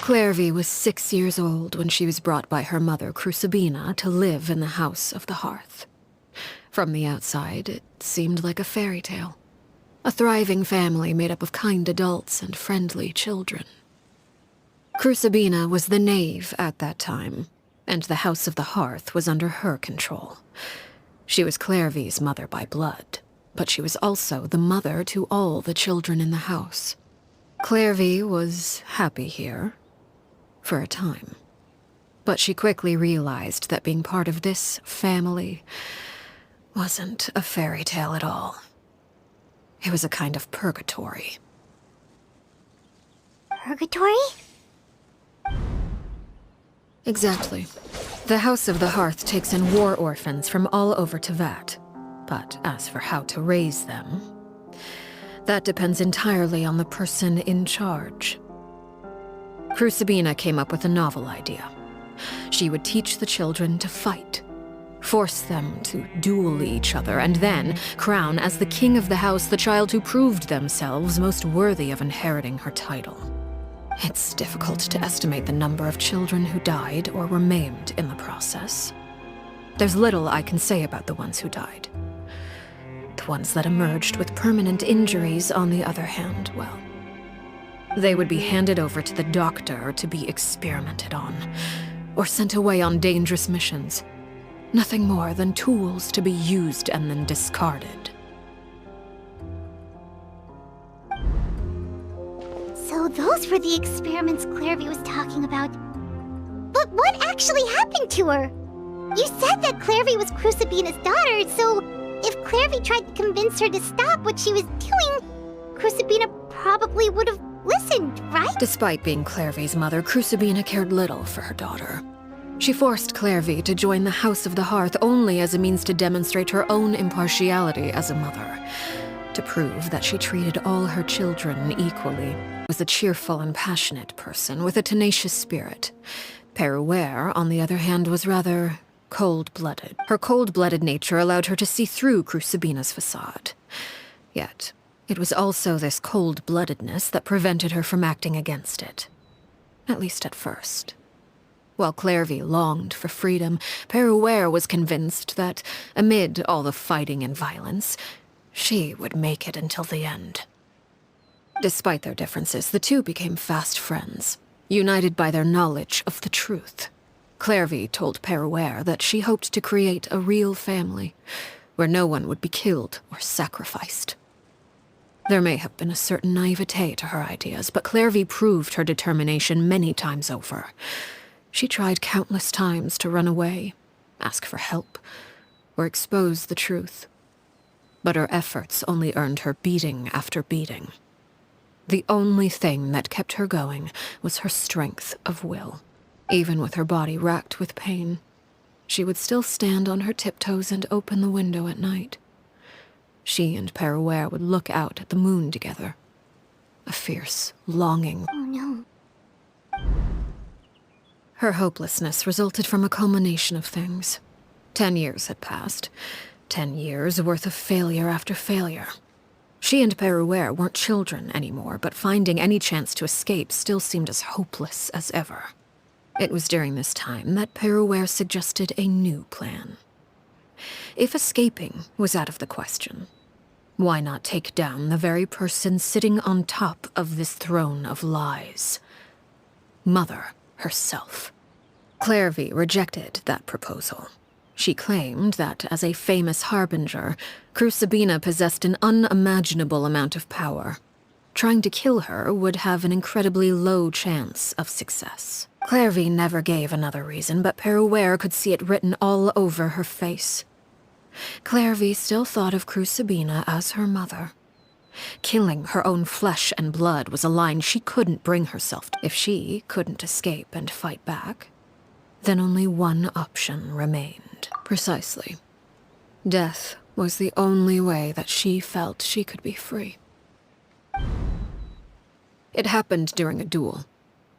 Clervie was 6 years old when she was brought by her mother, Crucibina, to live in the House of the Hearth. From the outside, it seemed like a fairy tale. A thriving family made up of kind adults and friendly children. Crucibina was the Knave at that time, and the House of the Hearth was under her control. She was Clervie's mother by blood, but she was also the mother to all the children in the house. Clervie was happy here, for a time. But she quickly realized that being part of this family wasn't a fairy tale at all. It was a kind of purgatory. Purgatory? Exactly. The House of the Hearth takes in war orphans from all over Teyvat. But as for how to raise them, that depends entirely on the person in charge. Crucibina came up with a novel idea. She would teach the children to fight, force them to duel each other, and then crown as the king of the house the child who proved themselves most worthy of inheriting her title. It's difficult to estimate the number of children who died or were maimed in the process. There's little I can say about the ones who died. The ones that emerged with permanent injuries, on the other hand, well, they would be handed over to the doctor to be experimented on, or sent away on dangerous missions. Nothing more than tools to be used and then discarded. So those were the experiments Clervie was talking about. But what actually happened to her? You said that Clervie was Crucibina's daughter, so if Clervie tried to convince her to stop what she was doing, Crucibina probably would have listened, right? Despite being Clervie's mother, Crucibina cared little for her daughter. She forced Clervie to join the House of the Hearth only as a means to demonstrate her own impartiality as a mother, to prove that she treated all her children equally. Was a cheerful and passionate person with a tenacious spirit. Perouere, on the other hand, was rather cold-blooded. Her cold-blooded nature allowed her to see through Crucibina's facade. Yet, it was also this cold-bloodedness that prevented her from acting against it. At least at first. While Clervie longed for freedom, Perouere was convinced that, amid all the fighting and violence, she would make it until the end. Despite their differences, the two became fast friends, united by their knowledge of the truth. Clervie told Perouere that she hoped to create a real family, where no one would be killed or sacrificed. There may have been a certain naivete to her ideas, but Clervie proved her determination many times over. She tried countless times to run away, ask for help, or expose the truth. But her efforts only earned her beating after beating. The only thing that kept her going was her strength of will. Even with her body racked with pain, she would still stand on her tiptoes and open the window at night. She and Perouere would look out at the moon together. A fierce longing. Oh no. Her hopelessness resulted from a culmination of things. 10 years had passed. 10 years worth of failure after failure. She and Perouere weren't children anymore, but finding any chance to escape still seemed as hopeless as ever. It was during this time that Perouere suggested a new plan. If escaping was out of the question, why not take down the very person sitting on top of this throne of lies? Mother herself. Clervie rejected that proposal. She claimed that, as a famous harbinger, Crucibina possessed an unimaginable amount of power. Trying to kill her would have an incredibly low chance of success. Clervie never gave another reason, but Perouere could see it written all over her face. Clervie still thought of Crucibina as her mother. Killing her own flesh and blood was a line she couldn't bring herself to. If she couldn't escape and fight back, then only one option remained. Precisely. Death was the only way that she felt she could be free. It happened during a duel.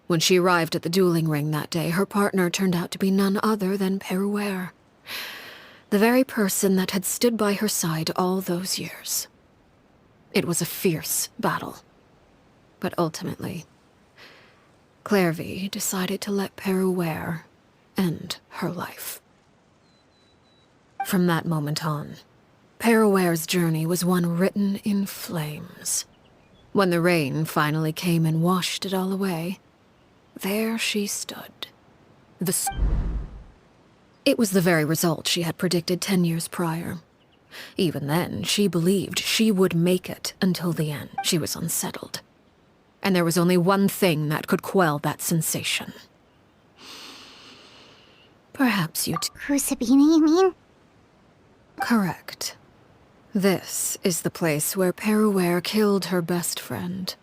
When she arrived at the dueling ring that day, her partner turned out to be none other than Perouere. The very person that had stood by her side all those years. It was a fierce battle. But ultimately, Clervie decided to let Peruere end her life. From that moment on, Peruere's journey was one written in flames. When the rain finally came and washed it all away, there she stood. It was the very result she had predicted 10 years prior. Even then, she believed she would make it until the end. She was unsettled. And there was only one thing that could quell that sensation. Perhaps you Crucibina, you mean? Correct. This is the place where Peruere killed her best friend.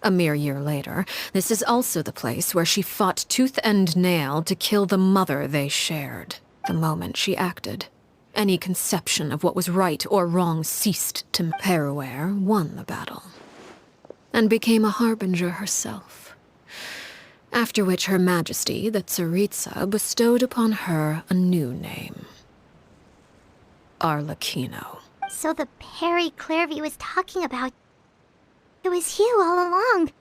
A mere year later, this is also the place where she fought tooth and nail to kill the mother they shared. The moment she acted, any conception of what was right or wrong ceased to. Peruere won the battle, and became a harbinger herself. After which Her Majesty, the Tsaritsa, bestowed upon her a new name. Arlecchino. So the Perry Clervie was talking about... It was you all along.